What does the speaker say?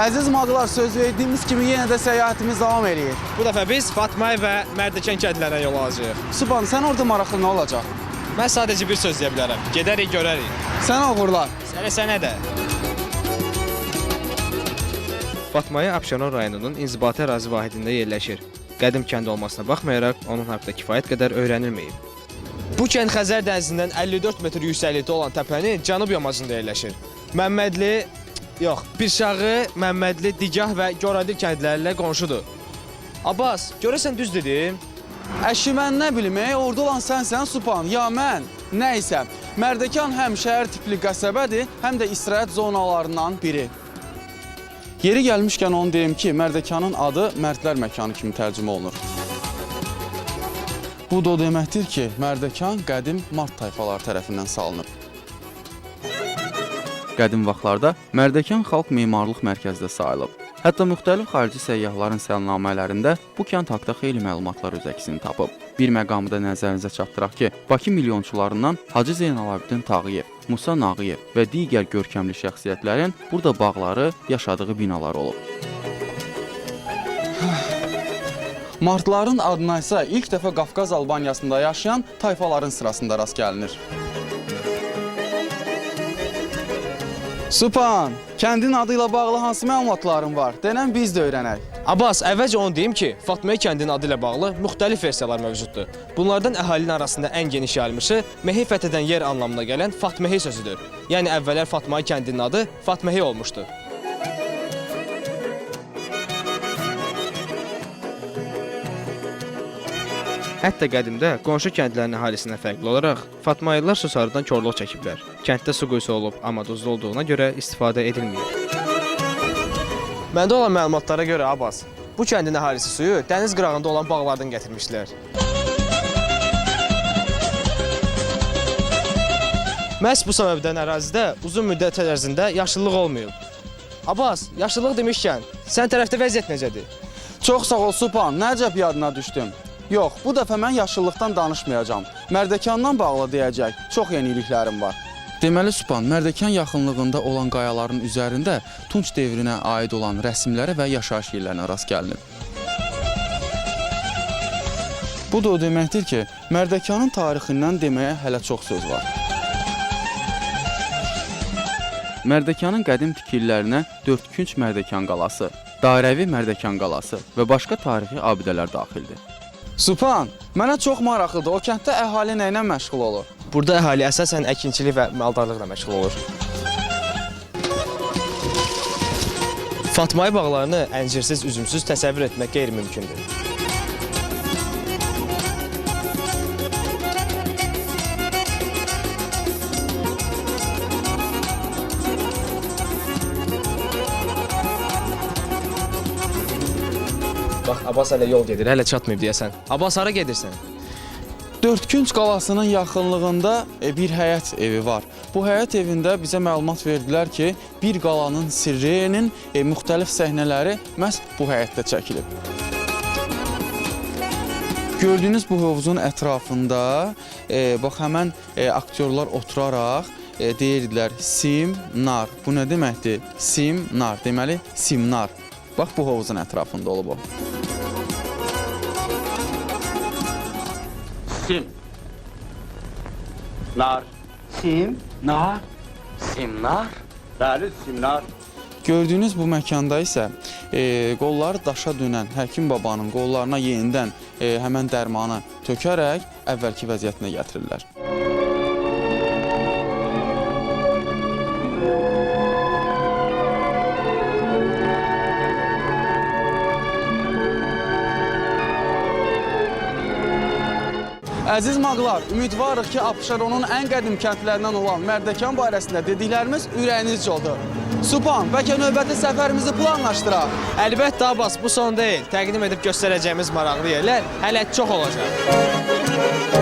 Əziz mağlar, söz verdiyimiz kimi yenə də səyahətimiz davam edir. Bu dəfə biz Fatmay və Mərdəkan kəndlərinə yol alacağıq. Supan, sən orada maraqlı nə olacaq? Mən sadəcə bir söz deyə bilərəm. Gedərik, görərik. Sənə uğurlar. Sənə də. Fatmaya Abşeron rayonunun inzibati ərazi vahidində yerləşir. Qədim kənd olmasına baxmayaraq, onun haqqında kifayət qədər öyrənilməyib. Bu kənd Xəzər dənizindən 54 metr yüksəklikdə olan təpənin cənub yamacında yerləşir. Pirşağı, Məmmədli, Digah və Goradil kəndləri ilə qonşudur. Abbas, görəsən düz dedim? Əşi, mən nə bilim, orada olan sənsən Supan, ya mən, nə isə. Mərdəkan həm şəhər tipli qəsəbədir, həm də istirahət zonalarından biri. Yeri gəlmişkən onu deyim ki, Mərdəkanın adı Mərdlər məkanı kimi tərcümə olunur. Bu da o deməkdir ki, Mərdəkan qədim Mard tayfaları tərəfindən salınıb. Qədim vaxtlarda Mərdəkan xalq memarlıq mərkəzdə sayılıb. Hətta müxtəlif xarici səyyahların səlnamələrində bu kənd haqda xeyli məlumatlar öz əksini tapıb. Bir məqamı da nəzərinizə çatdıraq ki, Bakı milyonçularından Hacı Zeynalabdin Tağıyev, Musa Nağıyev və digər görkəmli şəxsiyyətlərin burada bağları, yaşadığı binalar olub. Mardların adına isə ilk dəfə Qafqaz Albaniyasında yaşayan tayfaların sırasında rast gəlinir. Supan, kəndin adı ilə bağlı hansı məlumatların var? Denən biz də öyrənək. Abbas, əvvəlcə onu deyim ki, Fatmaya kəndinin adı ilə bağlı müxtəlif versiyalar mövcuddur. Bunlardan əhalinin arasında ən geniş yayılmışı Mehi fəth edən yer anlamına gələn Fatmehi sözüdür. Yəni əvvəllər Fatmaya kəndinin adı Fatmehi olmuşdur. Hətta qədimdə qonşu kəndlərin əhalisinə fərqli olaraq Fatmaylılar susarıdan korluq çəkiblər. Kənddə su quyusu olub, amma duzlu olduğuna görə istifadə edilməyib. Məndə olan məlumatlara görə Abbas, bu kəndin əhalisi suyu dəniz qırağında olan bağlardan gətirmişlər. Məhz bu səbəbdən ərazidə uzun müddət ərzində yaşıllıq olmayıb. Abbas, yaşıllıq demişkən, sən tərəfdə vəziyyət necədir? Çox sağ ol Supan, nəcəb yadına düşdüm. Yox, bu dəfə mən yaşıllıqdan danışmayacağam. Mərdəkandan bağlı deyəcək, çox yeniliklərim var. Deməli Supan, Mərdəkan yaxınlığında olan qayaların üzərində Tunç devrinə aid olan rəsmlərə və yaşayış yerlərinə rast gəlinib. Bu da o deməkdir ki, Mərdəkanın tarixindən deməyə hələ çox söz var. Mərdəkanın qədim tikililərinə Dördkünc Mərdəkan qalası, Dairəvi Mərdəkan qalası və başqa tarixi abidələr daxildir. Supan, mənə çox maraqlıdır. O kənddə əhali nə ilə məşğul olur? Burada əhali əsasən əkinçilik və maldarlıqla məşğul olur. Fatmay bağlarını əncirsiz, üzümsüz təsəvvür etmək qeyri-mümkündür. Bax, Abbas hələ yol gedir, hələ çatmayıb deyəsən. Abbas, hara gedirsən? Dördkünc qalasının yaxınlığında bir həyət evi var. Bu həyət evində bizə məlumat verdilər ki, bir qalanın sirrinin müxtəlif səhnələri məhz bu həyətdə çəkilib. Gördüyünüz bu hovuzun ətrafında bax, həmən aktyorlar oturaraq deyirdilər Simnar. Bu nə deməkdir? Simnar, deməli Simnar. Bax, bu hovuzun ətrafında olub o. Simnar. Simnar. Simnar. Bəli, Simnar. Gördüyünüz bu məkanda isə qolları daşa dönən həkim babanın qollarına yenidən həmən dərmanı tökərək əvvəlki vəziyyətinə gətirirlər. Əziz mağlar, ümidvarıq ki, Abşeronun ən qədim kəndlərindən olan Mərdəkan barəsində dediklərimiz ürəyinizcə oldu. Supan, bəlkə növbəti səfərimizi planlaşdıraq. Əlbəttə Abbas, bu son deyil. Təqdim edib göstərəcəyimiz maraqlı yerlər hələ çox olacaq.